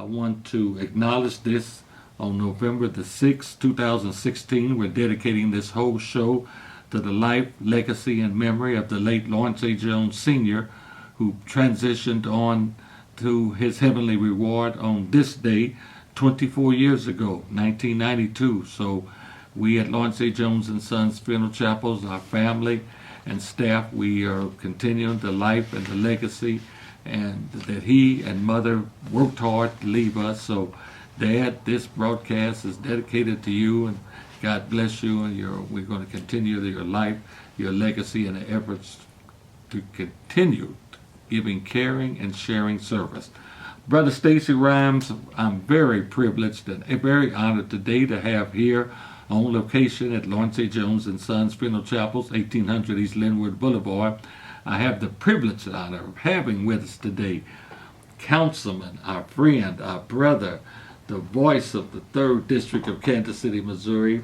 want to acknowledge this on November the 6th, 2016. We're dedicating this whole show to the life, legacy, and memory of the late Lawrence A. Jones Sr., who transitioned on to his heavenly reward on this day 24 years ago, 1992. So we at Lawrence A. Jones and Sons Funeral Chapels, our family and staff, we are continuing the life and the legacy and that he and mother worked hard to leave us. So Dad, this broadcast is dedicated to you, and God bless you, and we're going to continue your life, your legacy, and the efforts to continue giving caring and sharing service. Brother Stacy Rhymes, I'm very privileged and very honored today to have here on location at Lawrence A. Jones and Sons Funeral Chapels, 1800 East Linwood Boulevard. I have the privilege and honor of having with us today Councilman, our friend, our brother, the voice of the 3rd District of Kansas City, Missouri,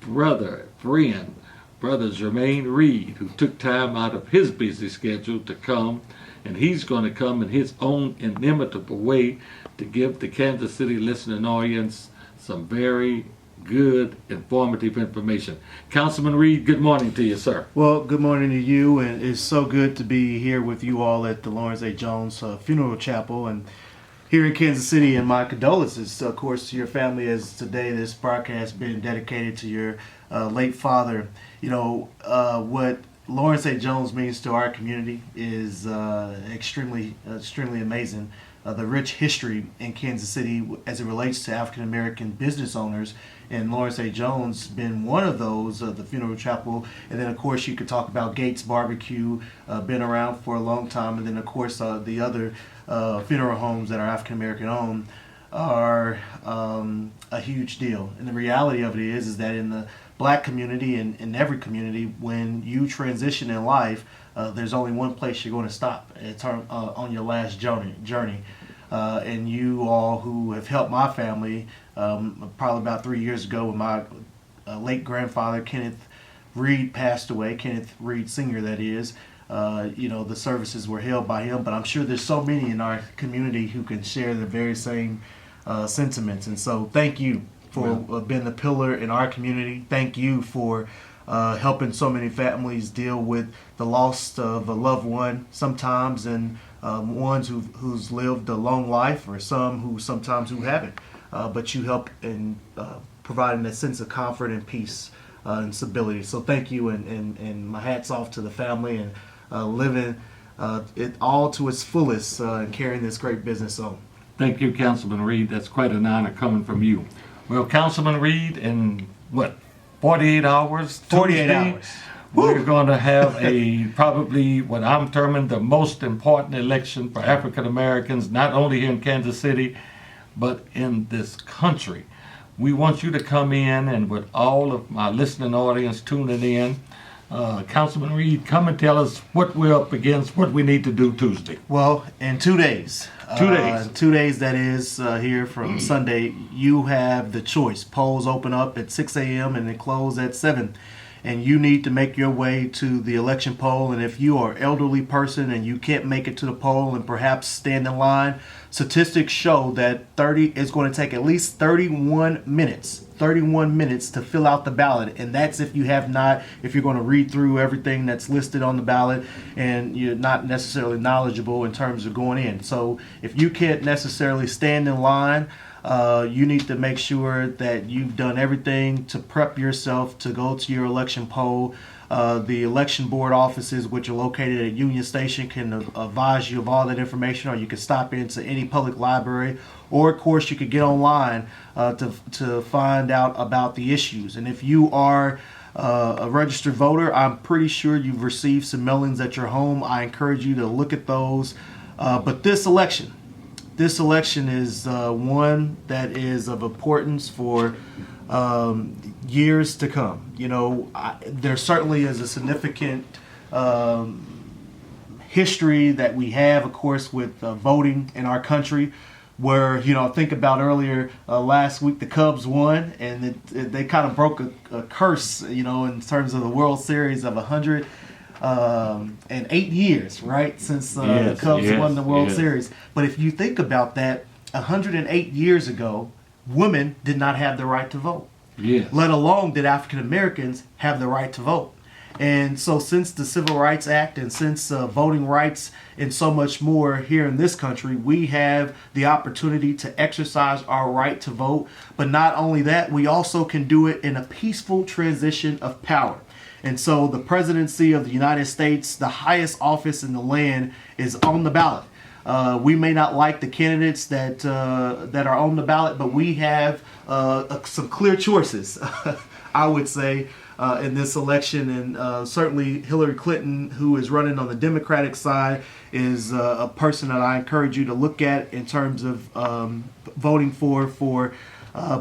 brother Jermaine Reed, who took time out of his busy schedule to come, and he's going to come in his own inimitable way to give the Kansas City listening audience some very good, informative information. Councilman Reed, good morning to you, sir. Well, good morning to you, and it's so good to be here with you all at the Lawrence A. Jones Funeral Chapel and here in Kansas City, and my condolences, of course, to your family, as today this broadcast has been dedicated to your late father. You know, what Lawrence A. Jones means to our community is extremely amazing. The rich history in Kansas City as it relates to African American business owners, and Lawrence A. Jones been one of those, the funeral chapel. And then of course you could talk about Gates Barbecue, been around for a long time, and then of course the other funeral homes that are African American owned are a huge deal. And the reality of it is that in the black community and in every community, when you transition in life, there's only one place you're going to stop. It's on your last journey. And you all who have helped my family, probably about 3 years ago when my late grandfather, Kenneth Reed, passed away, Kenneth Reed Sr. that is, the services were held by him. But I'm sure there's so many in our community who can share the very same sentiments. And so thank you for being the pillar in our community. Thank you for helping so many families deal with the loss of a loved one sometimes, and ones who's lived a long life, or some who sometimes who haven't. But you help in providing that sense of comfort and peace and stability. So thank you, and my hat's off to the family, and living it all to its fullest and carrying this great business on. Thank you, Councilman Reed. That's quite an honor coming from you. Well, Councilman Reed, in 48 hours? 48 hours. We're going to have probably what I'm terming the most important election for African Americans, not only here in Kansas City, but in this country. We want you to come in, and with all of my listening audience tuning in, Councilman Reed, come and tell us what we're up against, what we need to do Tuesday. Well, in 2 days. 2 days. 2 days, that is, here from Sunday, you have the choice. Polls open up at 6 a.m. and they close at 7. And you need to make your way to the election poll. And if you are an elderly person and you can't make it to the poll and perhaps stand in line, statistics show that it's going to take at least 31 minutes to fill out the ballot. And that's if you're going to read through everything that's listed on the ballot and you're not necessarily knowledgeable in terms of going in. So if you can't necessarily stand in line, you need to make sure that you've done everything to prep yourself to go to your election poll. The election board offices, which are located at Union Station, can advise you of all that information, or you can stop into any public library, or of course you could get online to find out about the issues. And if you are a registered voter, I'm pretty sure you've received some mailings at your home. I encourage you to look at those. But this election is one that is of importance for years to come. You know, there certainly is a significant history that we have, of course, with voting in our country. Where, think about earlier last week, the Cubs won, and they kind of broke a curse, in terms of the World Series of 108 years, right, since the Cubs won the World Series. But if you think about that, 108 years ago, women did not have the right to vote. Yes. Let alone did African Americans have the right to vote. And so since the Civil Rights Act and since voting rights and so much more here in this country, we have the opportunity to exercise our right to vote. But not only that, we also can do it in a peaceful transition of power. And so the presidency of the United States, the highest office in the land, is on the ballot. We may not like the candidates that are on the ballot, but we have some clear choices, I would say, in this election. And certainly Hillary Clinton, who is running on the Democratic side, is a person that I encourage you to look at in terms of voting for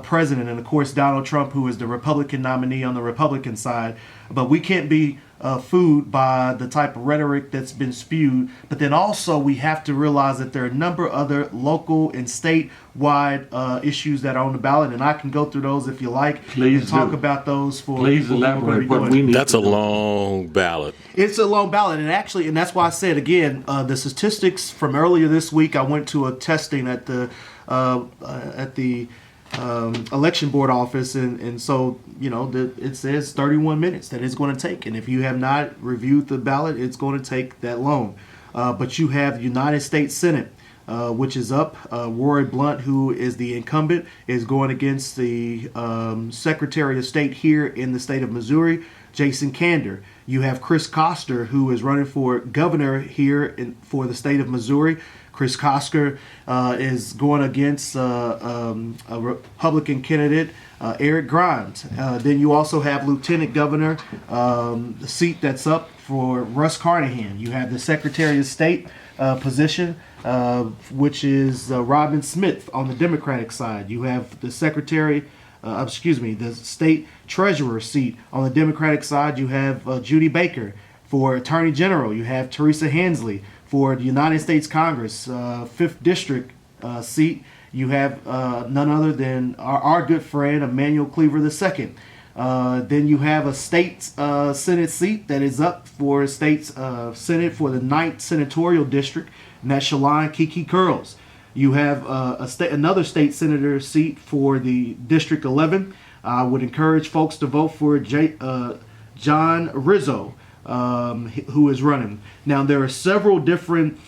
president. And of course, Donald Trump, who is the Republican nominee on the Republican side. But we can't be fooled by the type of rhetoric that's been spewed. But then also we have to realize that there are a number of other local and statewide issues that are on the ballot. And I can go through those if you like. Please and talk do. about those for. Please elaborate what we need. That's a long ballot. It's a long ballot, and actually, and that's why I said again, the statistics from earlier this week. I went to a testing at the election board office, and so it says 31 minutes that it's going to take, and if you have not reviewed the ballot, it's going to take that long. But you have the United States Senate, which is up. Roy Blunt, who is the incumbent, is going against the Secretary of State here in the state of Missouri, Jason Kander. You have Chris Koster, who is running for governor here for the state of Missouri. Chris Koster is going against a Republican candidate, Eric Grimes. Then you also have Lieutenant Governor, the seat that's up for Russ Carnahan. You have the Secretary of State position, which is Robin Smith on the Democratic side. You have the the State Treasurer seat on the Democratic side. You have Judy Baker for Attorney General. You have Teresa Hensley for the United States Congress, 5th District seat. You have none other than our good friend Emmanuel Cleaver II. Then you have a state Senate seat that is up for state's Senate for the 9th Senatorial District, and that's Shalon Kiki Curls. You have another state senator seat for the District 11. I would encourage folks to vote for John Rizzo, who is running. Now, there are several different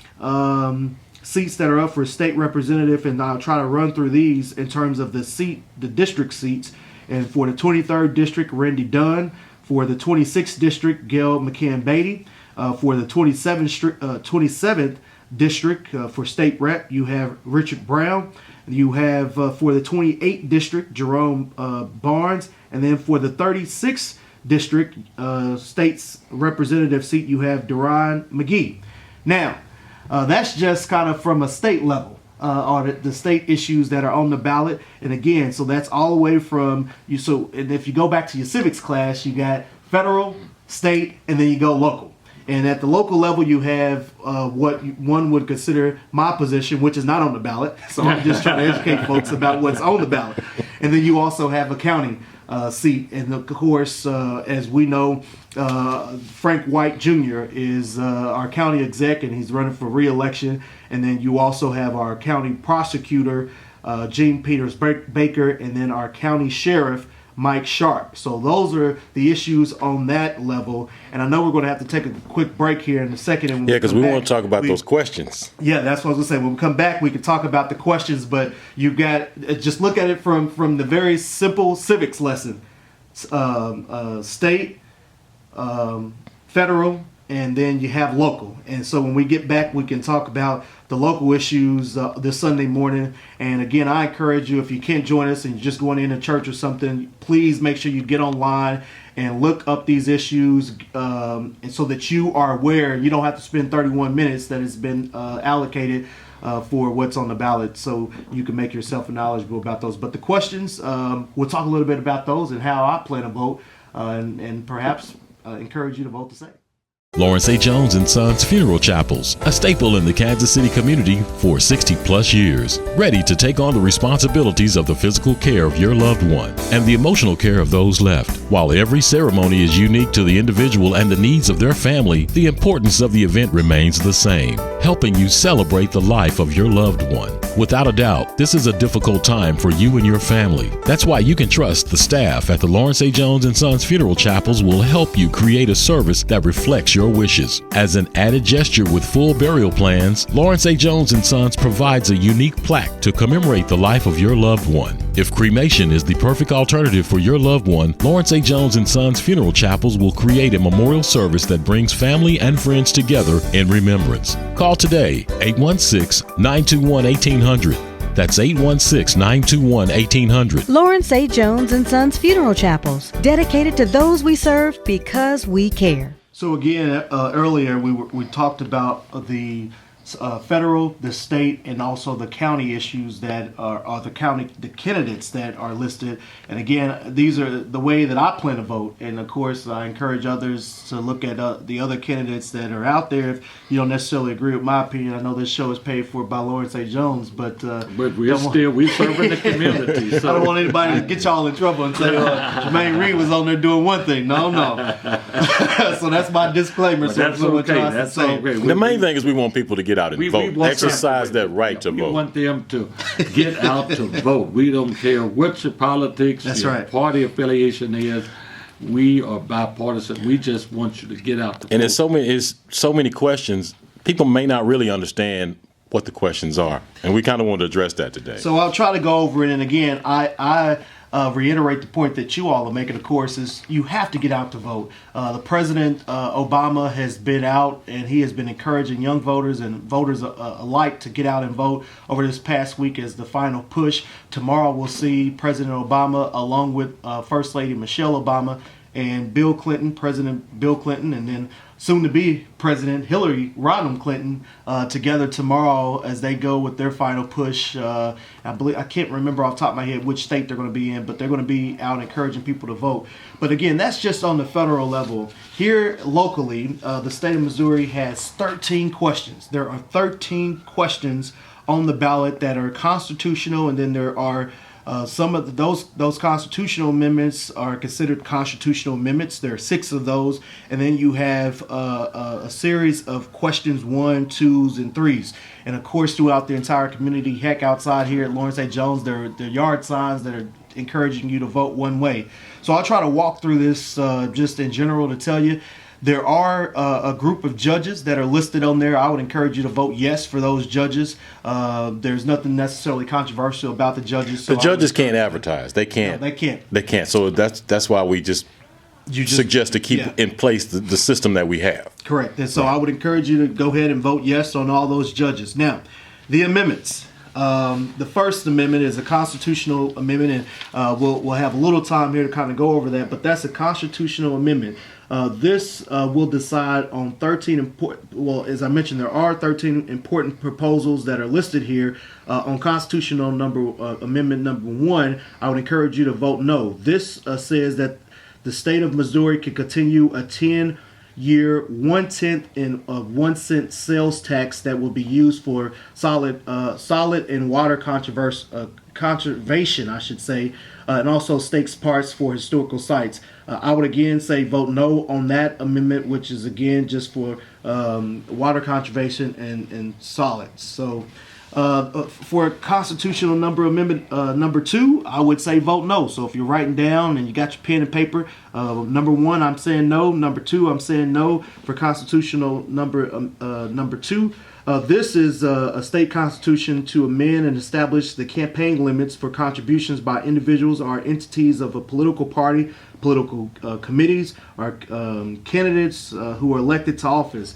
seats that are up for state representative, and I'll try to run through these in terms of the district seats. And for the 23rd District, Randy Dunn. For the 26th District, Gail McCann Beatty. For the 27th District, for state rep, you have Richard Brown. You have for the 28th District, Jerome Barnes. And then for the 36th District state's representative seat, you have Deron McGee. Now, that's just kind of from a state level, on the state issues that are on the ballot. And again, so that's all the way from you. So, and if you go back to your civics class, you got federal, state, and then you go local. And at the local level, you have what one would consider my position, which is not on the ballot. So I'm just trying to educate folks about what's on the ballot. And then you also have a county seat. And of course, as we know, Frank White Jr. is our county exec, and he's running for re-election. And then you also have our county prosecutor, Gene Peters Baker, and then our county sheriff, Mike Sharp. So those are the issues on that level. And I know we're going to have to take a quick break here in a second. And because we want to talk about those questions. Yeah, that's what I was going to say. When we come back, we can talk about the questions. But you got just look at it from the very simple civics lesson: state, federal, and then you have local. And so when we get back, we can talk about the local issues this Sunday morning. And again, I encourage you, if you can't join us and you're just going into church or something, please make sure you get online and look up these issues, and so that you are aware. You don't have to spend 31 minutes that has been allocated for what's on the ballot, so you can make yourself knowledgeable about those. But the questions, we'll talk a little bit about those and how I plan to vote, and perhaps encourage you to vote the same. Lawrence A. Jones and Sons Funeral Chapels, a staple in the Kansas City community for 60 plus years, ready to take on the responsibilities of the physical care of your loved one and the emotional care of those left. While every ceremony is unique to the individual and the needs of their family, the importance of the event remains the same, helping you celebrate the life of your loved one. Without a doubt, this is a difficult time for you and your family. That's why you can trust the staff at the Lawrence A. Jones and Sons Funeral Chapels will help you create a service that reflects your wishes. As an added gesture with full burial plans, Lawrence A. Jones and Sons provides a unique plaque to commemorate the life of your loved one. If cremation is the perfect alternative for your loved one, Lawrence A. Jones and Sons Funeral Chapels will create a memorial service that brings family and friends together in remembrance. Call today, 816-921-1800. That's 816-921-1800. Lawrence A. Jones and Sons Funeral Chapels, dedicated to those we serve because we care. So again, earlier we talked about the federal, the state, and also the county issues that are the candidates that are listed. And again, these are the way that I plan to vote. And of course, I encourage others to look at the other candidates that are out there. If you don't necessarily agree with my opinion, I know this show is paid for by Lawrence A. Jones, but we're serving the community. So. I don't want anybody to get y'all in trouble and say Jermaine Reed was on there doing one thing. No. So that's my disclaimer. Well, that's okay. That's okay. The main thing is we want people to get out and vote. Exercise that right to vote. We want them to get out to vote. We don't care what your politics, party affiliation is. We are bipartisan. We just want you to get out to vote. And there's so many questions. People may not really understand what the questions are, and we kind of want to address that today. So I'll try to go over it. And again, I reiterate the point that you all are making, of course, is you have to get out to vote. The President Obama has been out, and he has been encouraging young voters and voters alike to get out and vote over this past week as the final push. Tomorrow we'll see President Obama along with First Lady Michelle Obama and Bill Clinton, President Bill Clinton, and then soon-to-be President Hillary Rodham Clinton together tomorrow as they go with their final push. I can't remember off the top of my head which state they're going to be in, but they're going to be out encouraging people to vote. But again, that's just on the federal level. Here locally, the state of Missouri has 13 questions. There are 13 questions on the ballot that are constitutional, and then there are some of those constitutional amendments are considered constitutional amendments. There are 6 of those, and then you have a series of questions 1, 2s, and 3s. And of course, throughout the entire community, heck, outside here at Lawrence A. Jones, there are yard signs that are encouraging you to vote one way. So I'll try to walk through this just in general to tell you. There are a group of judges that are listed on there. I would encourage you to vote yes for those judges. There's nothing necessarily controversial about the judges. So the judges can't advertise. They can't. No, they can't. They can't. So that's why we just suggest to keep in place the system that we have. Correct. And so I would encourage you to go ahead and vote yes on all those judges. Now, the amendments. The first amendment is a constitutional amendment, and we'll have a little time here to kind of go over that, but that's a constitutional amendment. This will decide on 13 important, well, as I mentioned, there are 13 important proposals that are listed here on constitutional amendment number 1. I would encourage you to vote no. This says that the state of Missouri can continue a 10-year 1/10 cent sales tax that will be used for solid and water conservation, I should say, and also stakes parks for historical sites. I would again say vote no on that amendment, which is again just for water conservation and solids. So for constitutional amendment number 2, I would say vote no. So if you're writing down and you got your pen and paper, number 1, I'm saying no. Number 2, I'm saying no for constitutional number 2. This is a state constitution to amend and establish the campaign limits for contributions by individuals or entities of a political party, political committees, or candidates who are elected to office.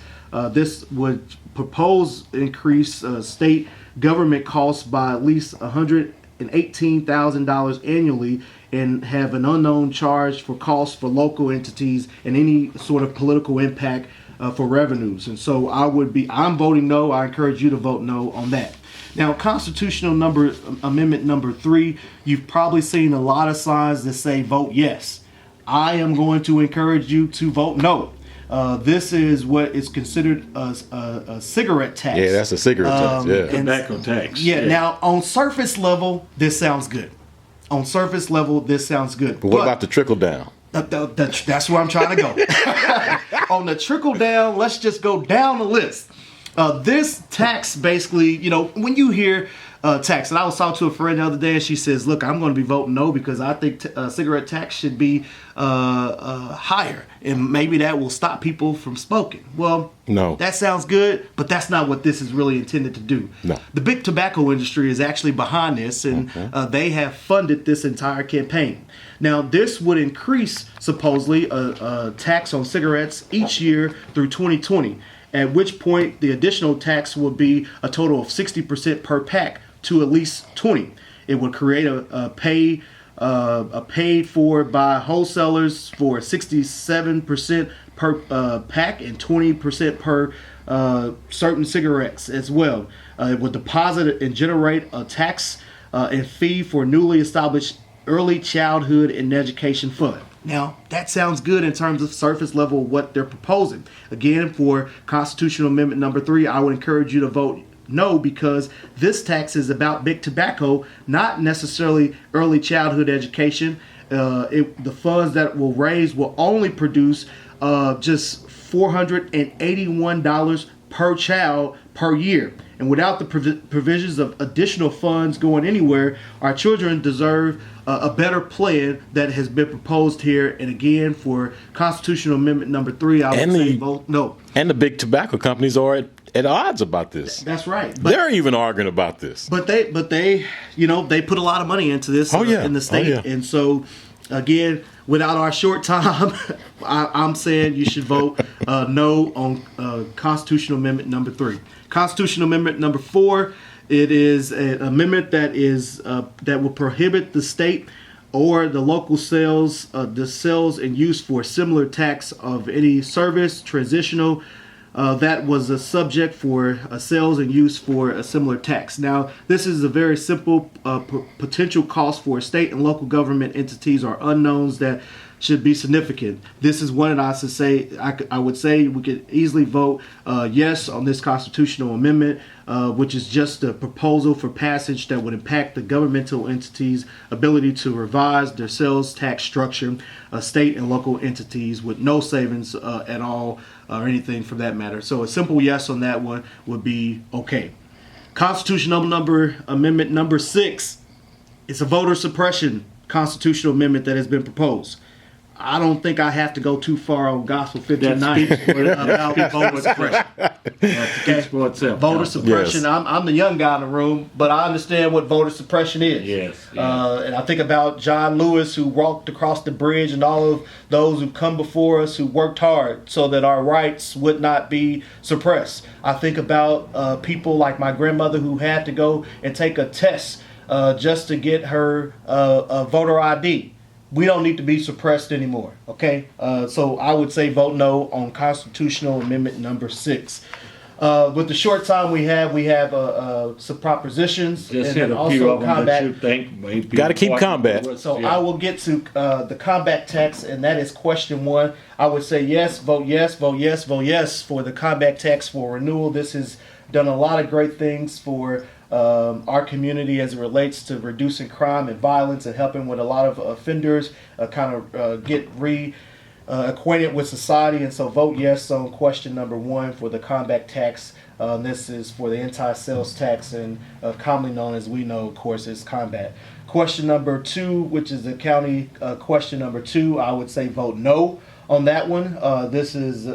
This would propose increase state government costs by at least $118,000 annually and have an unknown charge for costs for local entities and any sort of political impact for revenues. And so I'm voting no. I encourage you to vote no on that. Now, constitutional amendment number 3, you've probably seen a lot of signs that say vote yes. I am going to encourage you to vote no. This is what is considered a cigarette tax. Yeah, that's a cigarette tax. Yeah. and- Tobacco tax. Yeah, now on surface level, this sounds good. On surface level, this sounds good. But what about the trickle down? That's where I'm trying to go. On the trickle down, let's just go down the list. This tax basically, when you hear tax, and I was talking to a friend the other day, and she says, "Look, I'm going to be voting no because I think cigarette tax should be higher, and maybe that will stop people from smoking." Well, No. that sounds good, but that's not what this is really intended to do. No. The big tobacco industry is actually behind this, and they have funded this entire campaign. Now, this would increase supposedly a tax on cigarettes each year through 2020. At which point the additional tax would be a total of 60% per pack to at least 20. It would create a paid for by wholesalers for 67% per pack and 20% per certain cigarettes as well. It would deposit and generate a tax and fee for newly established early childhood and education fund. Now, that sounds good in terms of surface level of what they're proposing. Again, for Constitutional Amendment number 3, I would encourage you to vote no, because this tax is about big tobacco, not necessarily early childhood education. The funds that will raise will only produce just $481 per child per year. And without the provisions of additional funds going anywhere, our children deserve a better plan that has been proposed here. And again, for Constitutional Amendment number 3, I would say vote no. And the big tobacco companies are at odds about this. That's right. They're even arguing about this. But they put a lot of money into this in the state. And so, again, without our short time, I'm saying you should vote no on Constitutional Amendment number 3. Constitutional Amendment number 4, it is an amendment that will prohibit the state or the local sales and use for similar tax of any service, transitional, that was a subject for sales and use for a similar tax. Now, this is a very simple potential cost for state and local government entities or unknowns that should be significant. This is one that I would say we could easily vote yes on this constitutional amendment, which is just a proposal for passage that would impact the governmental entities' ability to revise their sales tax structure, state and local entities with no savings at all or anything for that matter. So a simple yes on that one would be okay. Constitutional Amendment number 6. It's a voter suppression constitutional amendment that has been proposed. I don't think I have to go too far on Gospel 59 about voter suppression. For itself. Voter suppression. Yes. I'm the young guy in the room, but I understand what voter suppression is. Yes. And I think about John Lewis, who walked across the bridge, and all of those who come before us who worked hard so that our rights would not be suppressed. I think about people like my grandmother who had to go and take a test just to get her voter ID. We don't need to be suppressed anymore, okay? So I would say vote no on Constitutional Amendment number 6. With the short time we have some propositions Just and hit then a few also of them combat. that you think may be Gotta keep important. combat. So Yeah. I will get to the combat tax, and that is question 1. I would say yes, vote yes, vote yes, vote yes for the combat tax for renewal. This has done a lot of great things for our community as it relates to reducing crime and violence and helping with a lot of offenders get acquainted with society. And so vote yes on question number 1 for the combat tax. This is for the anti-sales tax, and commonly known as we know, of course, is combat. Question number 2, which is the county question number 2, I would say vote no on that one. It says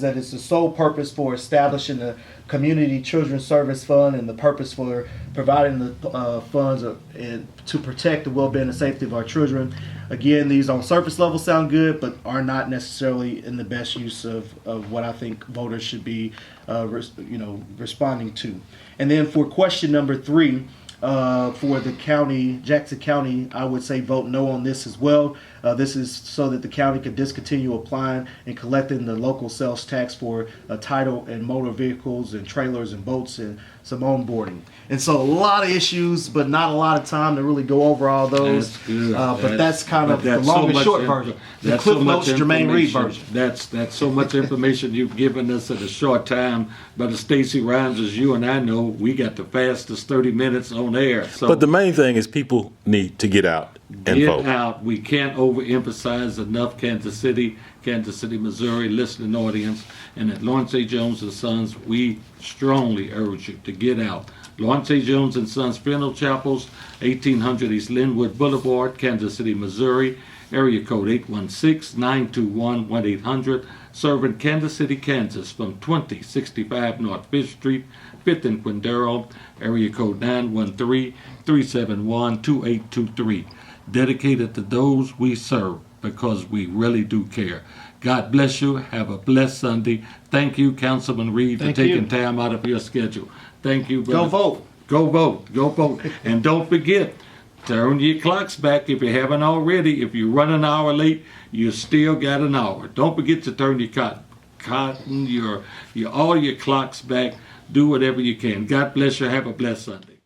that it's the sole purpose for establishing the Community Children's Service Fund and the purpose for providing the funds to protect the well-being and safety of our children. Again, these on surface level sound good, but are not necessarily in the best use of what I think voters should be responding to. And then for question number 3, for the county, Jackson County, I would say vote no on this as well. This is so that the county can discontinue applying and collecting the local sales tax for title and motor vehicles and trailers and boats and some onboarding. And so a lot of issues, but not a lot of time to really go over all those. That's good. But that's kind of the that's long so and much short in- version. The that's Cliff so much Notes Jermaine Reed information. version. That's so much information you've given us in a short time. But as Stacy Rhymes, as you and I know, we got the fastest 30 minutes on air. So But the main thing is people need to get out and get vote. out. We can't overemphasize enough Kansas City, Missouri listening audience. And at Lawrence A. Jones and Sons, we strongly urge you to get out. Lawrence A. Jones and Sons Funeral Chapels, 1800 East Linwood Boulevard, Kansas City, Missouri. Area code 816-921-1800. Serving Kansas City, Kansas from 2065 North Fifth Street, 5th and Quindaro. Area code 913-371-2823. Dedicated to those we serve because we really do care. God bless you. Have a blessed Sunday. Thank you, Councilman Reed, for Thank taking you. time out of your schedule. Thank you, Go brother. vote. Go vote. Go vote. And don't forget, turn your clocks back if you haven't already. If you run an hour late, you still got an hour. Don't forget to turn your all your clocks back. Do whatever you can. God bless you. Have a blessed Sunday.